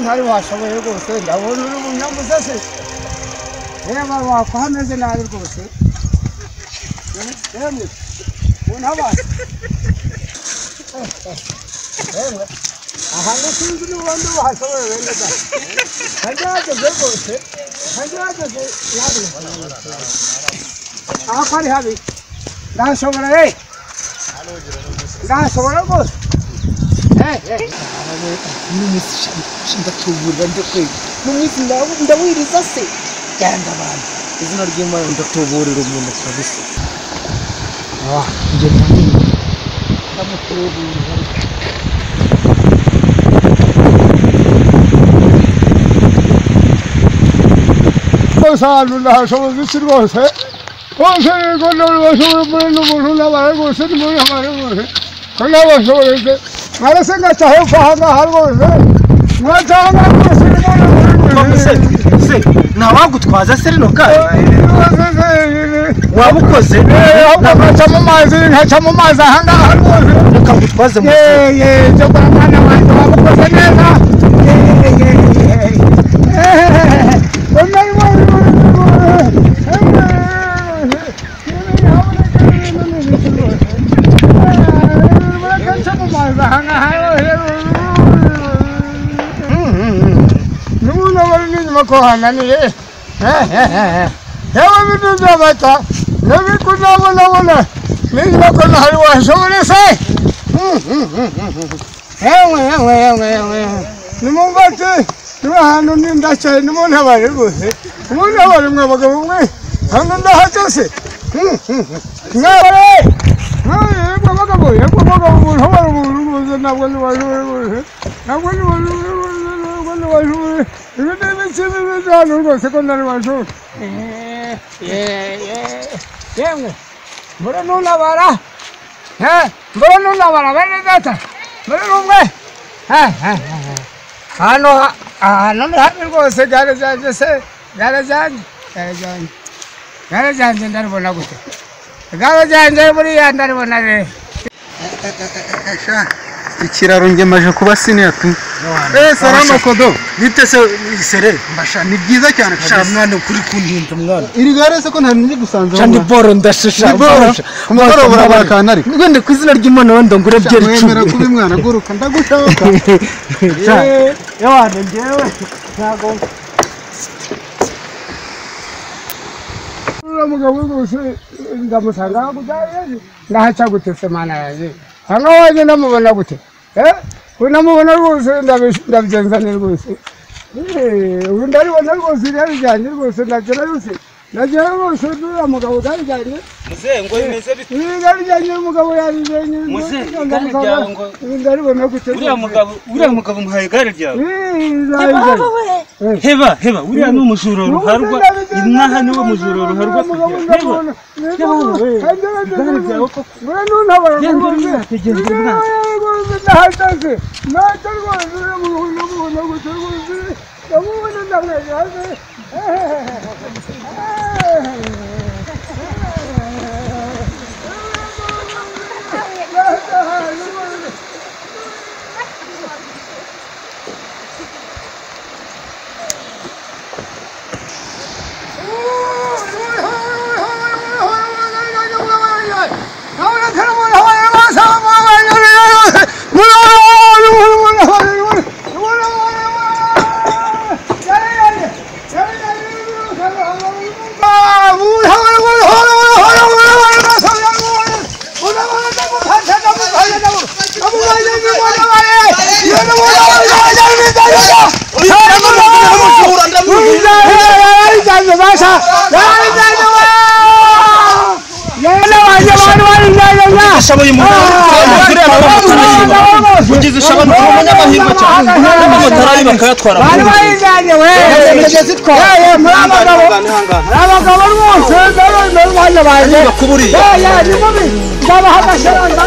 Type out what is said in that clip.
ntari washoboye rwose ndabona uri umunyamuzase reba wako hameze nabi rwose yemwe unabasha yemwe aha ngasinzi n'ubundi washoboye wenda da hajyaje rwose hajyaje yabi aha kwari habi ndashobora ndashobora rwose n'umisi ndatubura ndakwe n'umisi ndawiriza se cyangwa abantu izina ry'Imana ndatuburira umuntu kabisa nje ndamutuburira Sanu ndashoboza iki rwose rwose ngo ndabashobora n'umuntu n'abaye rwose n'umuntu n'abaye rwose ko ndabashoboye marase ngaca hepfo aha ngaha rwose ngaca aha ngaha rwose se ntawagutwaza se rino kare wabukoze ngaca mu mazi aha ngaha rwose reka ngutwaze mu cyo kwa mwana wanjye wabukoze neza kohananiye yewe bintu by'amata nabikundabonabona niba ko ntari washobora se yewe nimumfate niba ahantu ndacaye nimuntabare rwose nimuntabare mwe abagabo mwe hano ndahageze mwabare yego abagabo umuntu abara umuntu rwose ntabwo ntiwashobora rwose ntabwo ntiwashobora ibindi b'ikibi bijyana rwose ko ntari washobora yemwe mbura nunabara mbura nunabara bene data mbura n'umwe hano ni habi rwose gare zanjye se gare zanjye ndaribona gute gare zanjye buriya ndaribona rero ikiraro ngemaje kuba siniyatu salama kodo bite se isere mbasha ni byiza cyane sha mwana kuri kundinda mwana iri gare se ko nta nindi gusanze cyane boro ndashasha kumugoro burabakana ariko ngende kwizina ry'Imana wenda ngure byeri 10 wemera kuba mwana guruka ndagushaka yawane ngewe ntago mugabo rwose ndamusanga kujaye ndahaca gutese mana yaje hano waje ndamubona gute unamubona rwose ndabigenza rwose ubu ndaribona rwose yarijyanye rwose ndagera rwose uriya mugabo yarijyanye muzengo imeze bite yarijyanye umugabo yarijyanye ndaribona gute uriya mugabo muhaye igare ryawe heba uriya ni umujuro ruharwa inaha niwe mujuro ruharwa ashoboye umuntu ugize ishabano umunyamahirwe cyane n'amotari bakayatwara bari bayijyanye we abagabo rwose n'abana baje bakuburiye ni mubi ndabaha agasharanga